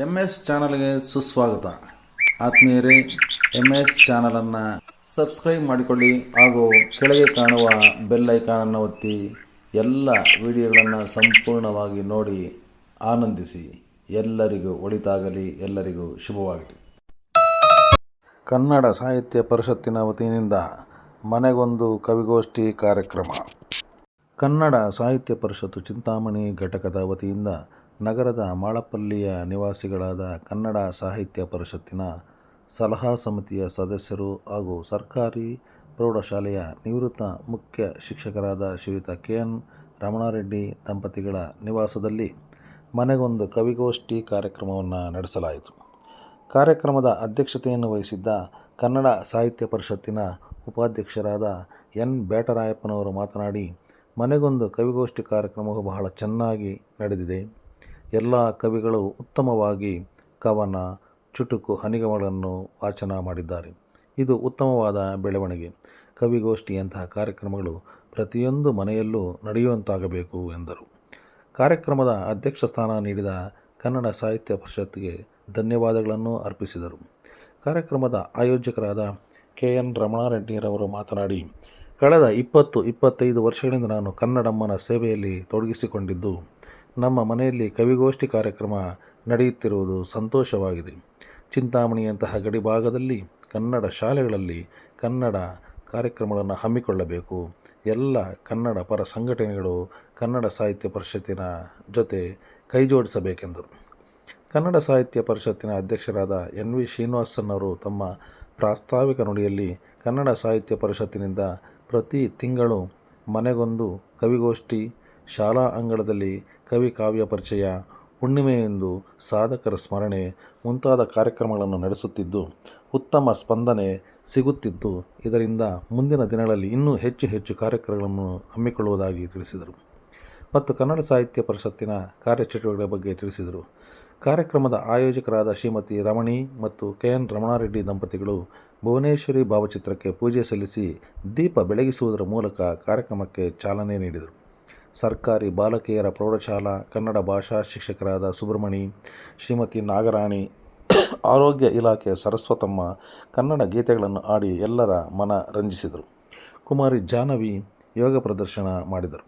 MS ಚಾನಲ್ಗೆ ಸುಸ್ವಾಗತ. ಆತ್ಮೀಯರೇ, MS ಚಾನಲನ್ನು ಸಬ್ಸ್ಕ್ರೈಬ್ ಮಾಡಿಕೊಳ್ಳಿ ಹಾಗೂ ಕೆಳಗೆ ಕಾಣುವ ಬೆಲ್ ಐಕಾನನ್ನು ಒತ್ತಿ ಎಲ್ಲ ವಿಡಿಯೋಗಳನ್ನು ಸಂಪೂರ್ಣವಾಗಿ ನೋಡಿ ಆನಂದಿಸಿ. ಎಲ್ಲರಿಗೂ ಒಳಿತಾಗಲಿ, ಎಲ್ಲರಿಗೂ ಶುಭವಾಗಲಿ. ಕನ್ನಡ ಸಾಹಿತ್ಯ ಪರಿಷತ್ತಿನ ವತಿಯಿಂದ ಮನೆಗೊಂದು ಕವಿಗೋಷ್ಠಿ ಕಾರ್ಯಕ್ರಮ. ಕನ್ನಡ ಸಾಹಿತ್ಯ ಪರಿಷತ್ತು ಚಿಂತಾಮಣಿ ಘಟಕದ ವತಿಯಿಂದ ನಗರದ ಮಾಳಪ್ಪಳ್ಳಿಯ ನಿವಾಸಿಗಳಾದ ಕನ್ನಡ ಸಾಹಿತ್ಯ ಪರಿಷತ್ತಿನ ಸಲಹಾ ಸಮಿತಿಯ ಸದಸ್ಯರು ಹಾಗೂ ಸರ್ಕಾರಿ ಪ್ರೌಢಶಾಲೆಯ ನಿವೃತ್ತ ಮುಖ್ಯ ಶಿಕ್ಷಕರಾದ ಶ್ರೀಯುತ KN ರಮಣಾರೆಡ್ಡಿ ದಂಪತಿಗಳ ನಿವಾಸದಲ್ಲಿ ಮನೆಗೊಂದು ಕವಿಗೋಷ್ಠಿ ಕಾರ್ಯಕ್ರಮವನ್ನು ನಡೆಸಲಾಯಿತು. ಕಾರ್ಯಕ್ರಮದ ಅಧ್ಯಕ್ಷತೆಯನ್ನು ವಹಿಸಿದ್ದ ಕನ್ನಡ ಸಾಹಿತ್ಯ ಪರಿಷತ್ತಿನ ಉಪಾಧ್ಯಕ್ಷರಾದ N ಬೇಟರಾಯಪ್ಪನವರು ಮಾತನಾಡಿ, ಮನೆಗೊಂದು ಕವಿಗೋಷ್ಠಿ ಕಾರ್ಯಕ್ರಮವು ಬಹಳ ಚೆನ್ನಾಗಿ ನಡೆದಿದೆ. ಎಲ್ಲ ಕವಿಗಳು ಉತ್ತಮವಾಗಿ ಕವನ, ಚುಟುಕು, ಹನಿಗವನಗಳನ್ನು ವಾಚನ ಮಾಡಿದ್ದಾರೆ. ಇದು ಉತ್ತಮವಾದ ಬೆಳವಣಿಗೆ. ಕವಿಗೋಷ್ಠಿಯಂತಹ ಕಾರ್ಯಕ್ರಮಗಳು ಪ್ರತಿಯೊಂದು ಮನೆಯಲ್ಲೂ ನಡೆಯುವಂತಾಗಬೇಕು ಎಂದರು. ಕಾರ್ಯಕ್ರಮದ ಅಧ್ಯಕ್ಷ ಸ್ಥಾನ ನೀಡಿದ ಕನ್ನಡ ಸಾಹಿತ್ಯ ಪರಿಷತ್ಗೆ ಧನ್ಯವಾದಗಳನ್ನು ಅರ್ಪಿಸಿದರು. ಕಾರ್ಯಕ್ರಮದ ಆಯೋಜಕರಾದ KN ರಮಣಾರೆಡ್ಡಿರವರು ಮಾತನಾಡಿ, ಕಳೆದ 20-25 ವರ್ಷಗಳಿಂದ ನಾನು ಕನ್ನಡಮ್ಮನ ಸೇವೆಯಲ್ಲಿ ತೊಡಗಿಸಿಕೊಂಡಿದ್ದು, ನಮ್ಮ ಮನೆಯಲ್ಲಿ ಕವಿಗೋಷ್ಠಿ ಕಾರ್ಯಕ್ರಮ ನಡೆಯುತ್ತಿರುವುದು ಸಂತೋಷವಾಗಿದೆ. ಚಿಂತಾಮಣಿಯಂತಹ ಗಡಿಭಾಗದಲ್ಲಿ ಕನ್ನಡ ಶಾಲೆಗಳಲ್ಲಿ ಕನ್ನಡ ಕಾರ್ಯಕ್ರಮಗಳನ್ನು ಹಮ್ಮಿಕೊಳ್ಳಬೇಕು. ಎಲ್ಲ ಕನ್ನಡ ಪರ ಸಂಘಟನೆಗಳು ಕನ್ನಡ ಸಾಹಿತ್ಯ ಪರಿಷತ್ತಿನ ಜೊತೆ ಕೈಜೋಡಿಸಬೇಕೆಂದರು. ಕನ್ನಡ ಸಾಹಿತ್ಯ ಪರಿಷತ್ತಿನ ಅಧ್ಯಕ್ಷರಾದ NV ಶ್ರೀನಿವಾಸನ್ ತಮ್ಮ ಪ್ರಾಸ್ತಾವಿಕ ನುಡಿಯಲ್ಲಿ ಕನ್ನಡ ಸಾಹಿತ್ಯ ಪರಿಷತ್ತಿನಿಂದ ಪ್ರತಿ ತಿಂಗಳು ಮನೆಗೊಂದು ಕವಿಗೋಷ್ಠಿ, ಶಾಲಾ ಅಂಗಳದಲ್ಲಿ ಕವಿ ಕಾವ್ಯ ಪರಿಚಯ, ಹುಣ್ಣಿಮೆಯೆಂದು ಸಾಧಕರ ಸ್ಮರಣೆ ಮುಂತಾದ ಕಾರ್ಯಕ್ರಮಗಳನ್ನು ನಡೆಸುತ್ತಿದ್ದು ಉತ್ತಮ ಸ್ಪಂದನೆ ಸಿಗುತ್ತಿದ್ದು, ಇದರಿಂದ ಮುಂದಿನ ದಿನಗಳಲ್ಲಿ ಇನ್ನೂ ಹೆಚ್ಚು ಕಾರ್ಯಕ್ರಮಗಳನ್ನು ಹಮ್ಮಿಕೊಳ್ಳುವುದಾಗಿ ತಿಳಿಸಿದರು ಮತ್ತು ಕನ್ನಡ ಸಾಹಿತ್ಯ ಪರಿಷತ್ತಿನ ಕಾರ್ಯಚಟುವಟಿಕೆಗಳ ಬಗ್ಗೆ ತಿಳಿಸಿದರು. ಕಾರ್ಯಕ್ರಮದ ಆಯೋಜಕರಾದ ಶ್ರೀಮತಿ ರಮಣಿ ಮತ್ತು KN ರಮಣಾರೆಡ್ಡಿ ದಂಪತಿಗಳು ಭುವನೇಶ್ವರಿ ಭಾವಚಿತ್ರಕ್ಕೆ ಪೂಜೆ ಸಲ್ಲಿಸಿ ದೀಪ ಬೆಳಗಿಸುವುದರ ಮೂಲಕ ಕಾರ್ಯಕ್ರಮಕ್ಕೆ ಚಾಲನೆ ನೀಡಿದರು. ಸರ್ಕಾರಿ ಬಾಲಕಿಯರ ಪ್ರೌಢಶಾಲಾ ಕನ್ನಡ ಭಾಷಾ ಶಿಕ್ಷಕರಾದ ಸುಬ್ರಹ್ಮಣಿ, ಶ್ರೀಮತಿ ನಾಗರಾಣಿ, ಆರೋಗ್ಯ ಇಲಾಖೆಯ ಸರಸ್ವತಮ್ಮ ಕನ್ನಡ ಗೀತೆಗಳನ್ನು ಆಡಿ ಎಲ್ಲರ ಮನ ರಂಜಿಸಿದರು. ಕುಮಾರಿ ಜಾಹ್ನವಿ ಯೋಗ ಪ್ರದರ್ಶನ ಮಾಡಿದರು.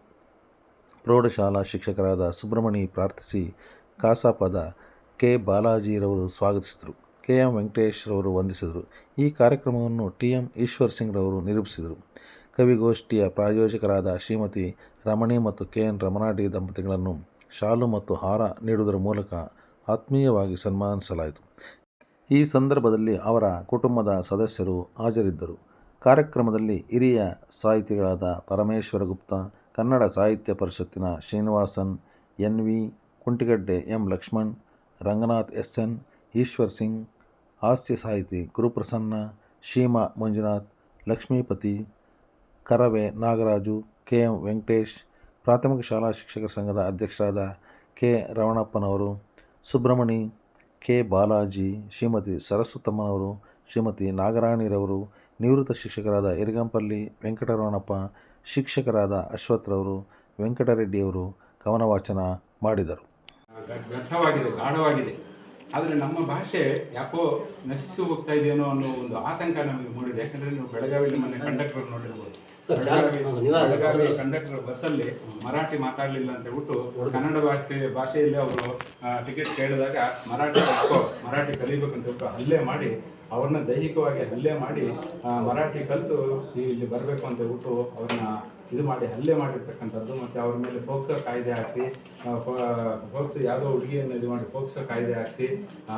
ಪ್ರೌಢಶಾಲಾ ಶಿಕ್ಷಕರಾದ ಸುಬ್ರಹ್ಮಣಿ ಪ್ರಾರ್ಥಿಸಿ, ಕಸಾಪದ K ಬಾಲಾಜಿರವರು ಸ್ವಾಗತಿಸಿದರು. KM ವೆಂಕಟೇಶ್ ರವರು ವಂದಿಸಿದರು. ಈ ಕಾರ್ಯಕ್ರಮವನ್ನು TM ಈಶ್ವರ್ ಸಿಂಗ್ ರವರು ನಿರೂಪಿಸಿದರು. ಕವಿಗೋಷ್ಠಿಯ ಪ್ರಾಯೋಜಕರಾದ ಶ್ರೀಮತಿ ರಮಣಿ ಮತ್ತು KN ರಮಣಾರೆಡ್ಡಿ ದಂಪತಿಗಳನ್ನು ಶಾಲು ಮತ್ತು ಹಾರ ನೀಡುವುದರ ಮೂಲಕ ಆತ್ಮೀಯವಾಗಿ ಸನ್ಮಾನಿಸಲಾಯಿತು. ಈ ಸಂದರ್ಭದಲ್ಲಿ ಅವರ ಕುಟುಂಬದ ಸದಸ್ಯರು ಹಾಜರಿದ್ದರು. ಕಾರ್ಯಕ್ರಮದಲ್ಲಿ ಹಿರಿಯ ಸಾಹಿತಿಗಳಾದ ಪರಮೇಶ್ವರ ಗುಪ್ತಾ, ಕನ್ನಡ ಸಾಹಿತ್ಯ ಪರಿಷತ್ತಿನ Srinivasan, NV ಕುಂಟಿಗಡ್ಡೆ, M Lakshman, Ranganath SN, Eshwar Singh, ಹಾಸ್ಯ ಸಾಹಿತಿ ಗುರುಪ್ರಸನ್ನ, ಶೀಮಾ ಮಂಜುನಾಥ್, ಲಕ್ಷ್ಮೀಪತಿ, ಕರವೇ ನಾಗರಾಜು, KM ವೆಂಕಟೇಶ್, ಪ್ರಾಥಮಿಕ ಶಾಲಾ ಶಿಕ್ಷಕರ ಸಂಘದ ಅಧ್ಯಕ್ಷರಾದ K ರಮಣಪ್ಪನವರು, ಸುಬ್ರಹ್ಮಣಿ, K ಬಾಲಾಜಿ, ಶ್ರೀಮತಿ ಸರಸ್ವತಮ್ಮನವರು, ಶ್ರೀಮತಿ ನಾಗರಾಣಿರವರು, ನಿವೃತ್ತ ಶಿಕ್ಷಕರಾದ ಇರಗಂಪಲ್ಲಿ ವೆಂಕಟರಮಣಪ್ಪ, ಶಿಕ್ಷಕರಾದ ಅಶ್ವಥ್ರವರು, ವೆಂಕಟರೆಡ್ಡಿಯವರು ಕವನ ವಾಚನ ಮಾಡಿದರು. ವ್ಯರ್ಥವಾಗಿದೆ, ಗಾಢವಾಗಿದೆ. ಆದರೆ ನಮ್ಮ ಭಾಷೆ ಯಾಕೋ ನಶಿಸಿ ಹೋಗ್ತಾ ಇದೆಯೇನೋ ಅನ್ನೋ ಒಂದು ಆತಂಕ ನಮಗೆ ಮೂಡಿದೆ. ಯಾಕಂದರೆ ನೀವು ಬೆಳಗಾವಿಯಲ್ಲಿ ಮೊನ್ನೆ ಕಂಡಕ್ಟರ್ ನೋಡಿರ್ಬೋದು. ಬೆಳಗಾವಿ ಕಂಡಕ್ಟರ್ ಬಸ್ಸಲ್ಲಿ ಮರಾಠಿ ಮಾತಾಡಲಿಲ್ಲ ಅಂತ ಹೇಳ್ಬಿಟ್ಟು ಕನ್ನಡ ಭಾಷೆಯಲ್ಲಿ ಅವರು ಟಿಕೆಟ್ ಕೇಳಿದಾಗ ಮರಾಠಿ ಕಲಿಬೇಕಂತ ಹೇಳ್ಬಿಟ್ಟು ಹಲ್ಲೆ ಮಾಡಿ, ಅವ್ರನ್ನ ದೈಹಿಕವಾಗಿ ಹಲ್ಲೆ ಮಾಡಿ ಮರಾಠಿ ಕಲಿತು ಇಲ್ಲಿ ಬರಬೇಕು ಅಂತ ಹೇಳ್ಬಿಟ್ಟು ಅವ್ರನ್ನ ಇದು ಮಾಡಿ ಹಲ್ಲೆ ಮಾಡಿರ್ತಕ್ಕಂಥದ್ದು. ಮತ್ತು ಅವ್ರ ಮೇಲೆ ಪೋಕ್ಸೋ ಕಾಯ್ದೆ ಹಾಕಿ, ಪೋಕ್ಸೋ ಯಾವುದೋ ಹುಡುಗಿಯನ್ನು ಇದು ಮಾಡಿ ಪೋಕ್ಸೋ ಕಾಯ್ದೆ ಹಾಕಿಸಿ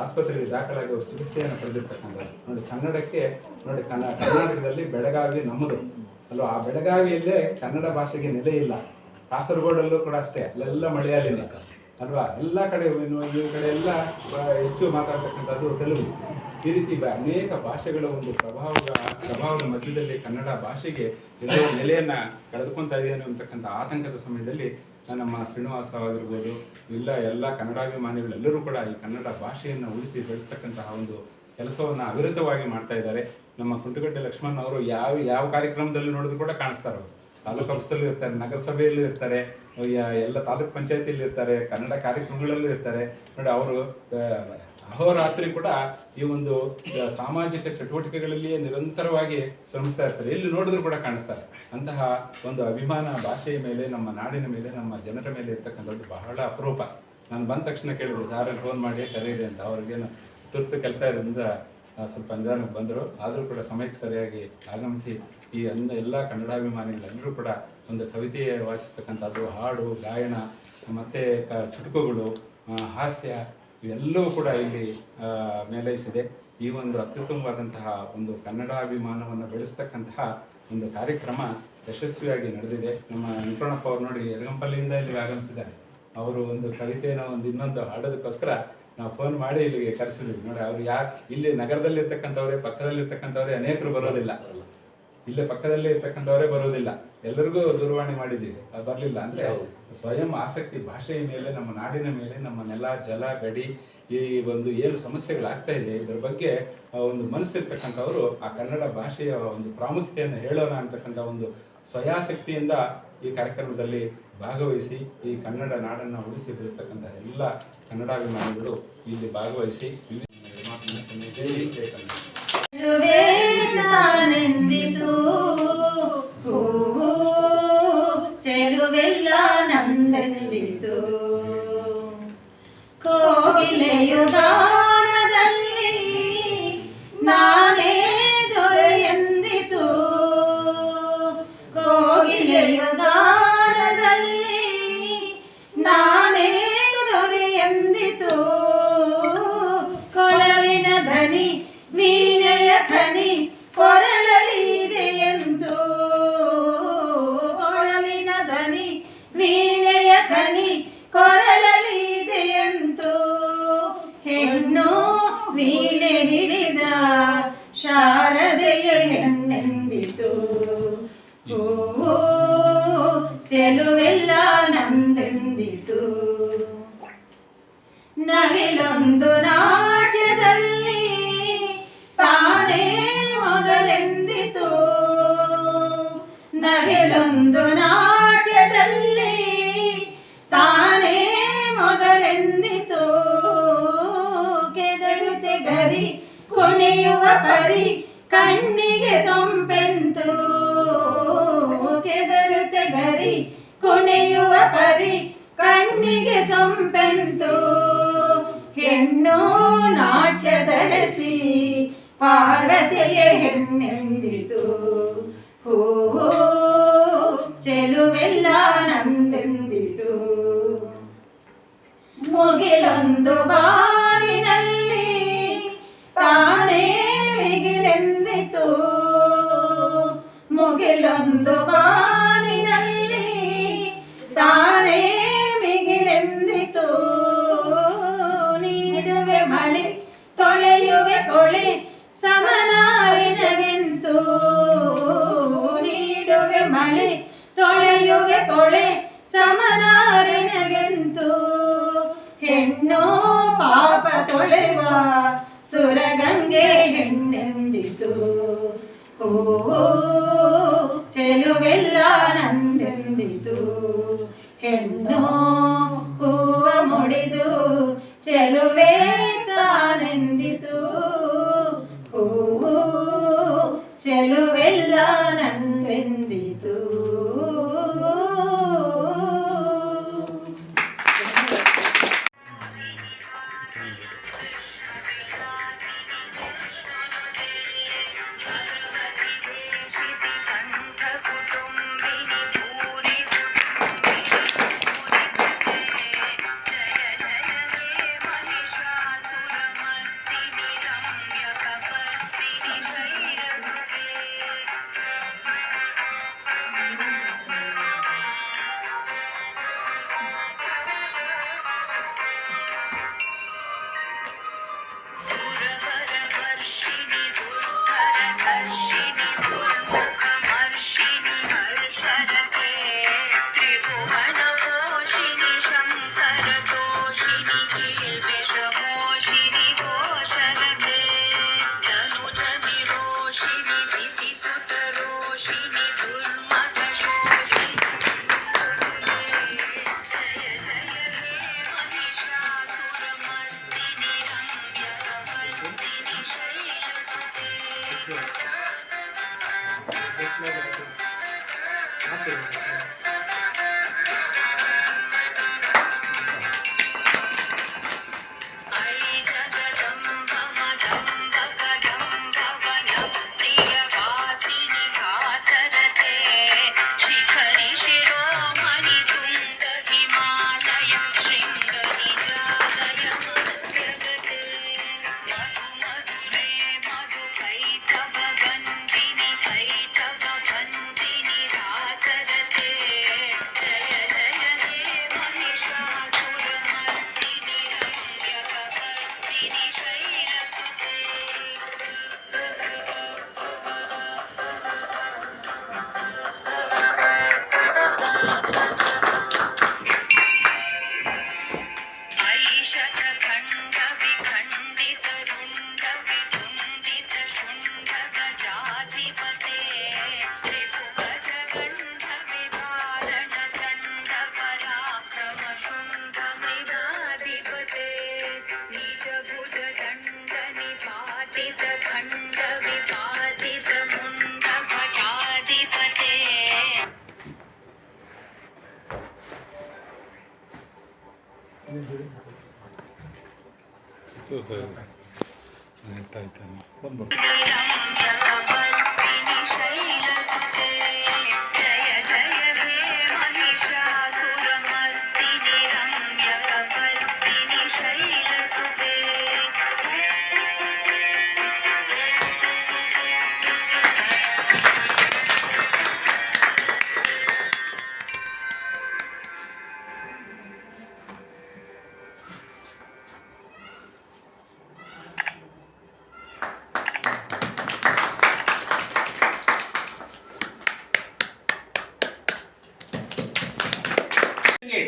ಆಸ್ಪತ್ರೆಗೆ ದಾಖಲಾಗಿ ಅವರು ಚಿಕಿತ್ಸೆಯನ್ನು ಪಡೆದಿರ್ತಕ್ಕಂಥದ್ದು. ನೋಡಿ, ಕನ್ನಡಕ್ಕೆ ನೋಡಿ ಕರ್ನಾಟಕದಲ್ಲಿ ಬೆಳಗಾವಿ ನಮ್ಮದು ಅಲ್ವಾ. ಆ ಬೆಳಗಾವಿಯಲ್ಲೇ ಕನ್ನಡ ಭಾಷೆಗೆ ನೆಲೆ ಇಲ್ಲ. ಕಾಸರಗೋಡಲ್ಲೂ ಕೂಡ ಅಷ್ಟೇ, ಅಲ್ಲೆಲ್ಲ ಮಲಯಾಳಿನೇ ಅಲ್ವಾ. ಎಲ್ಲ ಕಡೆ ಈ ಕಡೆ ಎಲ್ಲ ಹೆಚ್ಚು ಮಾತಾಡ್ತಕ್ಕಂಥದ್ದು ತೆಲುಗು. ಈ ರೀತಿ ಅನೇಕ ಭಾಷೆಗಳ ಒಂದು ಪ್ರಭಾವದ ಮಧ್ಯದಲ್ಲಿ ಕನ್ನಡ ಭಾಷೆಗೆ ಎಲ್ಲೋ ನೆಲೆಯನ್ನು ಕಳೆದುಕೊಳ್ತಾ ಇದೆ ಅನ್ನತಕ್ಕಂಥ ಆತಂಕದ ಸಮಯದಲ್ಲಿ ನಮ್ಮ ಶ್ರೀನಿವಾಸ ಆಗಿರ್ಬೋದು, ಎಲ್ಲ ಕನ್ನಡಾಭಿಮಾನಿಗಳೆಲ್ಲರೂ ಕೂಡ ಈ ಕನ್ನಡ ಭಾಷೆಯನ್ನು ಉಳಿಸಿ ಬೆಳೆಸ್ತಕ್ಕಂತಹ ಒಂದು ಕೆಲಸವನ್ನು ಅವಿರತವಾಗಿ ಮಾಡ್ತಾ ಇದ್ದಾರೆ. ನಮ್ಮ ಕುಂಟಗಡ್ಡೆ ಲಕ್ಷ್ಮಣ್ ಅವರು ಯಾವ ಕಾರ್ಯಕ್ರಮದಲ್ಲಿ ನೋಡಿದ್ರು ಕೂಡ ಕಾಣಿಸ್ತಾರೆ. ಅವರು ತಾಲೂಕು ಆಫೀಸಲ್ಲೂ ಇರ್ತಾರೆ, ನಗರಸಭೆಯಲ್ಲೂ ಇರ್ತಾರೆ, ಎಲ್ಲ ತಾಲೂಕ್ ಪಂಚಾಯತಿಯಲ್ಲಿ ಇರ್ತಾರೆ, ಕನ್ನಡ ಕಾರ್ಯಕ್ರಮಗಳಲ್ಲೂ ಇರ್ತಾರೆ ನೋಡಿ. ಅವರು ಅಹೋರಾತ್ರಿ ಕೂಡ ಈ ಒಂದು ಸಾಮಾಜಿಕ ಚಟುವಟಿಕೆಗಳಲ್ಲಿಯೇ ನಿರಂತರವಾಗಿ ಶ್ರಮಿಸ್ತಾ ಇರ್ತಾರೆ, ಎಲ್ಲಿ ನೋಡಿದ್ರು ಕೂಡ ಕಾಣಿಸ್ತಾರೆ. ಅಂತಹ ಒಂದು ಅಭಿಮಾನ ಭಾಷೆಯ ಮೇಲೆ, ನಮ್ಮ ನಾಡಿನ ಮೇಲೆ, ನಮ್ಮ ಜನರ ಮೇಲೆ ಇರ್ತಕ್ಕಂಥದ್ದು ಬಹಳ ಅಪರೂಪ. ನಾನು ಬಂದ ತಕ್ಷಣ ಕೇಳಿದೆ, ಸಾರಲ್ಲಿ ಫೋನ್ ಮಾಡಿ ಕರೀರಿ ಅಂತ. ಅವ್ರಿಗೇನು ತುರ್ತು ಕೆಲಸ ಇರೋದ್ರಿಂದ ಸ್ವಲ್ಪ ನಿಧಾನಕ್ಕೆ ಬಂದರು, ಆದರೂ ಕೂಡ ಸಮಯಕ್ಕೆ ಸರಿಯಾಗಿ ಆಗಮಿಸಿ ಈ ಎಲ್ಲ ಕನ್ನಡಾಭಿಮಾನಿಗಳೆಲ್ಲರೂ ಕೂಡ ಒಂದು ಕವಿತೆ ವಾಚಿಸ್ತಕ್ಕಂಥದ್ದು, ಹಾಡು, ಗಾಯನ, ಮತ್ತು ಚುಟುಕುಗಳು, ಹಾಸ್ಯ ಇವೆಲ್ಲವೂ ಕೂಡ ಇಲ್ಲಿ ಮೇಲೈಸಿದೆ. ಈ ಒಂದು ಅತ್ಯುತ್ತಮವಾದಂತಹ ಒಂದು ಕನ್ನಡಾಭಿಮಾನವನ್ನು ಬೆಳೆಸ್ತಕ್ಕಂತಹ ಒಂದು ಕಾರ್ಯಕ್ರಮ ಯಶಸ್ವಿಯಾಗಿ ನಡೆದಿದೆ. ನಮ್ಮ ವೆಂಕಟರಮಣಪ್ಪ ಅವರು ನೋಡಿ ಯರಗಂಪಲ್ಲಿಯಿಂದ ಇಲ್ಲಿಗೆ ಆಗಮಿಸಿದ್ದಾರೆ. ಅವರು ಒಂದು ಕವಿತೆಯನ್ನು ಇನ್ನೊಂದು ಹಾಡೋದಕ್ಕೋಸ್ಕರ ನಾವು ಫೋನ್ ಮಾಡಿ ಇಲ್ಲಿಗೆ ಕರೆಸಿದ್ವಿ ನೋಡಿ. ಅವ್ರು ಇಲ್ಲಿ ನಗರದಲ್ಲಿರ್ತಕ್ಕಂಥವ್ರೆ, ಪಕ್ಕದಲ್ಲಿರ್ತಕ್ಕಂಥವ್ರೆ ಅನೇಕರು ಬರೋದಿಲ್ಲ, ಇಲ್ಲೇ ಪಕ್ಕದಲ್ಲೇ ಇರ್ತಕ್ಕಂಥವರೇ ಬರೋದಿಲ್ಲ, ಎಲ್ಲರಿಗೂ ದೂರವಾಣಿ ಮಾಡಿದ್ದೀವಿ, ಅದು ಬರಲಿಲ್ಲ. ಅಂದರೆ ಸ್ವಯಂ ಆಸಕ್ತಿ ಭಾಷೆಯ ಮೇಲೆ, ನಮ್ಮ ನಾಡಿನ ಮೇಲೆ, ನಮ್ಮ ನೆಲ, ಜಲ, ಗಡಿ, ಈ ಒಂದು ಏನು ಸಮಸ್ಯೆಗಳಾಗ್ತಾ ಇದೆ ಇದರ ಬಗ್ಗೆ ಒಂದು ಮನಸ್ಸಿರ್ತಕ್ಕಂಥವರು ಆ ಕನ್ನಡ ಭಾಷೆಯ ಒಂದು ಪ್ರಾಮುಖ್ಯತೆಯನ್ನು ಹೇಳೋಣ ಅಂತಕ್ಕಂಥ ಒಂದು ಸ್ವಯಾಸಕ್ತಿಯಿಂದ ಈ ಕಾರ್ಯಕ್ರಮದಲ್ಲಿ ಭಾಗವಹಿಸಿ ಈ ಕನ್ನಡ ನಾಡನ್ನು ಉಳಿಸಿ ಬೆಳೆಸ್ತಕ್ಕಂಥ ಎಲ್ಲ ಕನ್ನಡಾಭಿಮಾನಿಗಳು ಇಲ್ಲಿ ಭಾಗವಹಿಸಿ ಚೆಲುವೆಲ್ಲ ನಂದೆಂದಿತು ಕೋಗಿಲೆಯು ಗಾನದಲ್ಲಿ ನಾನೇ ದೊರೆಯೆಂದಿತು ಕೋಗಿಲೆಯು ಗಾನದಲ್ಲಿ ನಾನೇ ದೊರೆಯೆಂದಿತು ಕೊಳಲಿನ ಧನಿ ವೀಣೆಯ ಖನಿ ಕೊರಳಲಿದೆಯೆಂದು ಕೊಳಲಿನ ಧನಿ ವೀಣೆಯ ಖನಿ ಕೊರಳಲಿದೆಯಂತು ಹೆಣ್ಣು ವೀಣೆ ಹಿಡಿದ ಶಾರದೆಯ ಹೆಣ್ಣೆಂದಿತು ಹೂವು ಚೆಲುವೆಲ್ಲ ನಂದೆಂದಿತು ನವಿಲೊಂದು ನಾಟ್ಯದಲ್ಲಿ ತಾನೇ ಮೊದಲೆಂದಿತು ನವಿಲೊಂದು ನಾಟ್ಯದಲ್ಲಿ ತಾನೇ ಮೊದಲೆಂದಿತು ಕೆದರುತೆ ಗರಿ ಕುಣಿಯುವ ಪರಿ ಕಣ್ಣಿಗೆ ಸೊಂಪೆಂತು ಕೆದರುತೆ ಗರಿ ಕುಣಿಯುವ ಪರಿ ಕಣ್ಣಿಗೆ ಸೊಂಪೆಂತು ಹೆಣ್ಣು ನಾಟ್ಯದರಸಿ ಪಾರ್ವತಿಯ ಹೆಣ್ಣೆಂದಿತು ಹೂವು ಚೆಲುವೆಲ್ಲ ನಂದೆಂದಿತು ಮುಗಿಲೊಂದು ಬಾರಿನಲ್ಲಿ ತಾನೇ ಮಿಗಿಲೆಂದಿತು ಮುಗಿಲೊಂದು ಬಾರಿನಲ್ಲಿ ತಾನೇ ಮಿಗಿಲೆಂದಿತು ನೀಡುವೆ ಮಳೆ ತೊಳೆಯುವೆ ಕೊಳೆ ಸಮನಾರಿನಗೆಂತು ನೀಡುವೆ ಮಳೆ ತೊಳೆಯುವೆ ಕೊಳೆ ಸಮನಾರಿನಗೆಂತು ಹೆಣ್ಣು ಪಾಪ ತೊಳೆವ ಸುರಗಂಗೆ ಹೆಣ್ಣೆಂದಿತು ಹೂವು ಚೆಲುವೆಲ್ಲ ನಂದೆಂದಿತು ಹೆಣ್ಣು ಹೂವ ಮುಡಿದು ಚೆಲುವೆ ತಾನೆಂದಿತು ಹೂವು ಚೆಲುವೆಲ್ಲ ನಂದೆಂದಿತು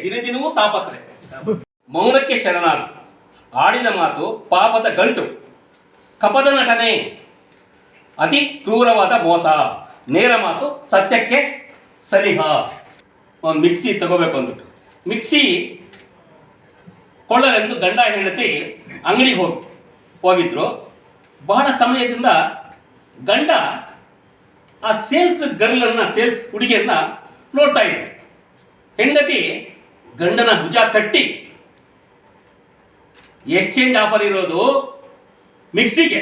ದಿನ ದಿನವೂ ತಾಪತ್ರೆ, ಮೌನಕ್ಕೆ ಶರಣಾಗು, ಆಡಿದ ಮಾತು ಪಾಪದ ಗಂಟು, ಕಪದ ನಟನೆ ಅತಿ ಕ್ರೂರವಾದ ಮೋಸ, ನೇರ ಮಾತು ಸತ್ಯಕ್ಕೆ ಸರಿಹ. ಒಂದು ಮಿಕ್ಸಿ ತಗೋಬೇಕು ಅಂದ್ಬಿಟ್ಟು ಮಿಕ್ಸಿ ಕೊಳ್ಳಲೆಂದು ಗಂಡ ಹೆಂಡತಿ ಅಂಗಡಿಗೆ ಹೋಗಿದ್ರು. ಬಹಳ ಸಮಯದಿಂದ ಗಂಡ ಆ ಸೇಲ್ಸ್ ಗರ್ಲನ್ನು, ಸೇಲ್ಸ್ ಹುಡುಗಿಯನ್ನ ನೋಡ್ತಾ ಇದ್ರು. ಹೆಂಡತಿ ಗಂಡನ ಭುಜ ತಟ್ಟಿ, ಎಕ್ಸ್ಚೇಂಜ್ ಆಫರ್ ಇರೋದು ಮಿಕ್ಸಿಗೆ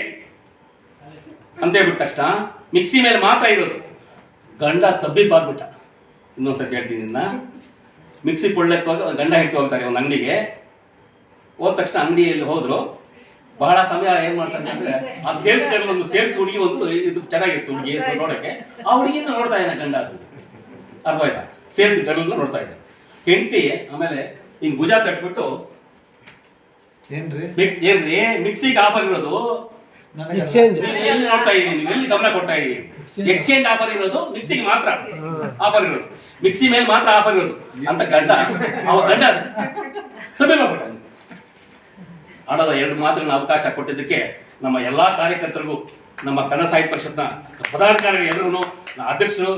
ಅಂತ ಹೇಳ್ಬಿಟ್ಟ ತಕ್ಷಣ ಮಿಕ್ಸಿ ಮೇಲೆ ಮಾತ್ರ ಇರೋದು. ಗಂಡ ತಬ್ಬಿಬ್ಬಾಗ್ಬಿಟ್ಟ. ಇನ್ನೊಂದ್ಸತಿ ಹೇಳ್ತೀನಿ, ಮಿಕ್ಸಿ ಕೊಳ್ಳಕ್ಕೆ ಗಂಡ ಹೆಂಡತಿ ಹೋಗ್ತಾರೆ ಒಂದು ಅಂಗಡಿಗೆ. ಹೋದ ತಕ್ಷಣ ಅಂಗಡಿಯಲ್ಲಿ ಹೋದ್ರು. ಬಹಳ ಸಮಯ ಏನು ಮಾಡ್ತಾರೆ ಅಂದರೆ ಆ ಸೇಲ್ಸ್ ಗರ್ಲ್, ಒಂದು ಸೇಲ್ಸ್ ಹುಡುಗಿ, ಒಂದು ಇದು ಚೆನ್ನಾಗಿತ್ತು ಹುಡುಗಿ ನೋಡೋಕ್ಕೆ. ಆ ಹುಡುಗಿಯನ್ನು ನೋಡ್ತಾ ಇದ್ದಾನೆ ಗಂಡ. ಅದು ಅರ್ಥ ಆಯ್ತಾ? ಸೇಲ್ಸ್ ಗರ್ಲ್ನ ನೋಡ್ತಾ ಇದ್ದೆ. ಹೆಂಡತಿ ಆಮೇಲೆ ಹಿಂಗೆ ಭುಜ ತಟ್ಬಿಟ್ಟು, ಏನ್ರಿ ಮಿಕ್ಸಿಗೆ ಆಫರ್ ಇರೋದು, ಎಲ್ಲಿ ನೋಡ್ತಾ ಇದ್ದೀನಿ, ನೀವು ಎಲ್ಲಿ ಗಮನ ಕೊಡ್ತಾ ಇದ್ದೀನಿ? ಎಕ್ಸ್ಚೇಂಜ್ ಆಫರ್ ಇರೋದು ಮಿಕ್ಸಿಗೆ ಮಾತ್ರ ಆಫರ್ ಇರೋದು, ಮಿಕ್ಸಿ ಮೇಲೆ ಮಾತ್ರ ಆಫರ್ ಇರೋದು ಅಂತ ಗಂಡ ತಬ್ಬೆ ಮಾಡ್ಬಿಟ್ಟ. ಆಡೋದ ಎರಡು ಮಾತುಗಳನ್ನ ಅವಕಾಶ ಕೊಟ್ಟಿದ್ದಕ್ಕೆ ನಮ್ಮ ಎಲ್ಲ ಕಾರ್ಯಕರ್ತರಿಗೂ, ನಮ್ಮ ಕನ್ನಡ ಸಾಹಿತ್ಯ ಪರಿಷತ್ನ ಪದಾಧಿಕಾರಿಗಳು ಎಲ್ಲರೂ, ಅಧ್ಯಕ್ಷರು,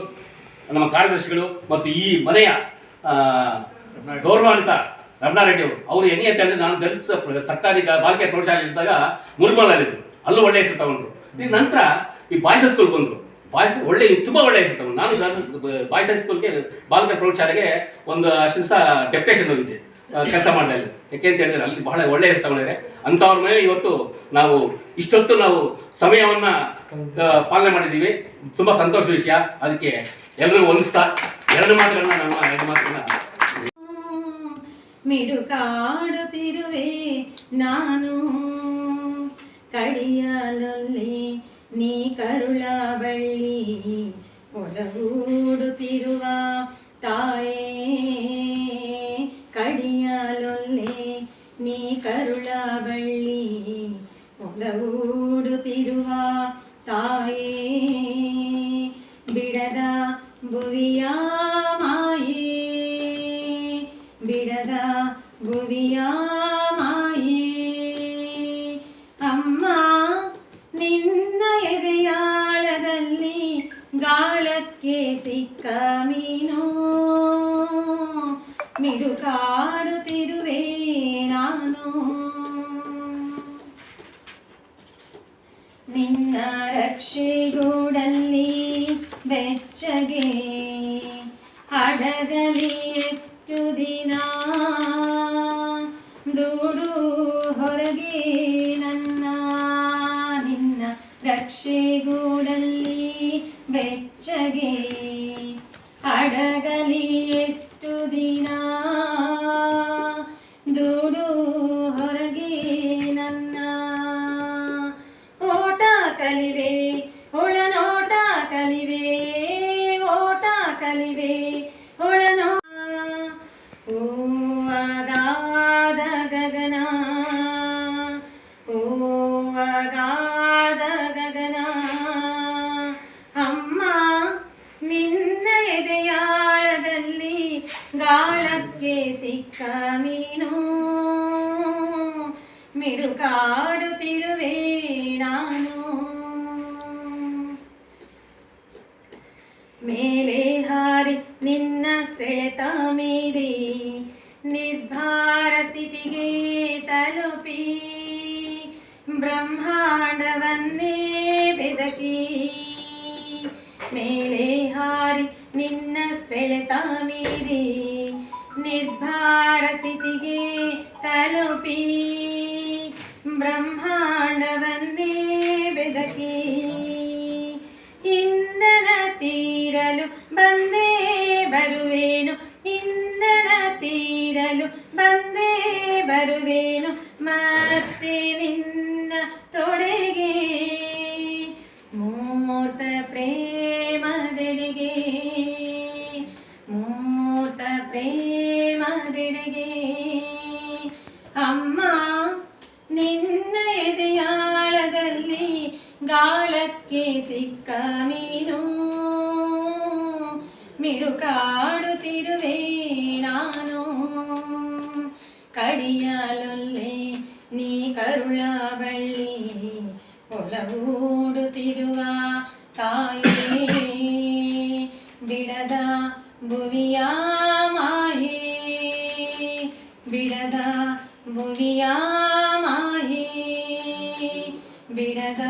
ನಮ್ಮ ಕಾರ್ಯದರ್ಶಿಗಳು ಮತ್ತು ಈ ಮನೆಯ ಗೌರವಾನ್ವಿತ ರಮಣಾರೆಡ್ಡಿ ಅವರು ಹೆಂಗೆ ಅಂತ ಹೇಳಿದ್ರೆ, ನಾನು ಗರ್ಲ್ಸ್ ಸರ್ಕಾರಿ ಬಾಲಿಕೆ ಪ್ರೌಢಶಾಲೆ ಇದ್ದಾಗ ಮುರುಮಲಲ್ಲಿದ್ದರು, ಅಲ್ಲೂ ಒಳ್ಳೆ ಹೆಸರು ತಗೊಂಡ್ರು. ನಂತರ ಈ ಬಾಯ್ಸ್ ಹೈಸ್ಕೂಲ್ ಬಂದರು. ಬಾಯ್ಸ್ ಒಳ್ಳೆ, ತುಂಬ ಒಳ್ಳೆ ಹೆಸರು ತಗೊಂಡು ನಾನು ಬಾಯ್ಸ್ ಹೈಸ್ಕೂಲ್ಗೆ ಬಾಲಿಕೆ ಪ್ರೌಢಶಾಲೆಗೆ ಒಂದು ಅಷ್ಟು ದಿವಸ ಡೆಪ್ಯುಟೇಷನ್ ಹೋಗಿದ್ದೆ, ಕೆಲಸ ಮಾಡಿದೆ ಅಲ್ಲಿ. ಯಾಕೆ ಅಂತ ಹೇಳಿದ್ರೆ ಅಲ್ಲಿ ಬಹಳ ಒಳ್ಳೆ ಹೆಸರು ತಗೊಂಡಿದ್ದಾರೆ. ಅಂಥವ್ರ ಮೇಲೆ ಇವತ್ತು ನಾವು ಇಷ್ಟೊತ್ತು ನಾವು ಸಮಯವನ್ನು ಪಾಲನೆ ಮಾಡಿದ್ದೀವಿ. ತುಂಬ ಸಂತೋಷ ವಿಷಯ. ಅದಕ್ಕೆ ಎಲ್ಲರೂ ಹೊಂದಿಸ್ತಾ ಎರಡು ಮಾತುಗಳನ್ನ ಮಿಡುಕಾಡುತ್ತಿರುವೆ ನಾನು, ಕಡಿಯಲೊಲ್ಲಿ ನೀ ಕರುಳ ಬಳ್ಳಿ, ಒಲಗೂಡುತ್ತಿರುವ ತಾಯೇ, ಕಡಿಯಲೊಲ್ಲಿ ನೀ ಕರುಳ ಬಳ್ಳಿ, ಒಲಗೂಡುತ್ತಿರುವ ತಾಯೇ, ಬಿಡದ ಭುವಿಯ ಮಾಯೇ, ಬಿಡದ ಭುವಿಯ ಮಾಯೇ, ಅಮ್ಮ ನಿನ್ನ ಎದೆಯಾಳದಲ್ಲಿ ಗಾಳಕ್ಕೆ ಸಿಕ್ಕ ಮೀನು, ಮಿಡುಕಾಡುತ್ತಿರುವೆ ನಾನು. ನಿನ್ನ ರಕ್ಷೆಗೂಡಲ್ಲಿ ಬೆಚ್ಚಗೆ ಅಡಗಲಿ ಎಷ್ಟು ದಿನ ದೂಡು ಹೊರಗೆ ನನ್ನ ನಿನ್ನ ರಕ್ಷೆಗೂಡಲ್ಲಿ ಬೆಚ್ಚಗೆ ಅಡಗಲಿ ಎಷ್ಟು ದಿನ ದೂಡು ಹೊರಗೆ ನನ್ನ ಓಟ ಕಲಿವೆ ಒಳನೋಟ ಕಲಿವೆ ಓಟ ಕಲಿವೆ ಒಳನೋ ಓ ಅಗಾಧ ಗಗನ ಓ ಅಗಾಧ ಗಗನ ಅಮ್ಮ ನಿನ್ನ ಎದೆಯಾಳದಲ್ಲಿ ಗಾಳಕ್ಕೆ ಸಿಕ್ಕ ಮೀನು ಮಿಡುಕಾಡುತ್ತಿರುವೆ ನಾನು ಮೇಲೆ ಹಾರಿ ನಿನ್ನ ಸೆಳೆತ ಮೀರಿ ನಿರ್ಭಾರ ಸ್ಥಿತಿಗೆ ತಲುಪಿ ಬ್ರಹ್ಮಾಂಡವನ್ನೇ ಬೆದಕಿ ಮೇಲೆ ಹಾರಿ ನಿನ್ನ ಸೆಳೆತ ಮೀರಿ ನಿರ್ಭಾರ ಸ್ಥಿತಿಗೆ ತಲುಪಿ ಬ್ರಹ್ಮಾಂಡವನ್ನೇ ಬೆದಕಿ ಇಂಧನ ತೀರಲು ಬಂದೇ ಬರುವೇನು ಇಂಧನ ತೀರಲು ಬಂದೇ ಬರುವೇನು ಮತ್ತೆ ನಿನ್ನ ತೊಡೆಗೆ ಮೂರ್ತ ಪ್ರೇಮದೆಡೆಗೆ ಮೂರ್ತ ಪ್ರೇಮದೆಡೆಗೆ ಅಮ್ಮ ನಿನ್ನ ಎದೆಯಾಳದಲ್ಲಿ ಗಾಳಕ್ಕೆ ಸಿಕ್ಕ ಮೀನು ಮಿಡುಕಾಡುತ್ತಿರುವೆ ನಾನು ಕಡಿಯಲೊಲ್ಲೆ ನೀ ಕರುಳ ಬಳ್ಳಿ ಒಲಗೂಡುತ್ತಿರುವ ತಾಯೇ ಬಿಡದ ಭುವಿಯ ಮಾಯೇ ಬಿಡದ ಭುವಿಯ ಮಾಯೇ ಬಿಡದ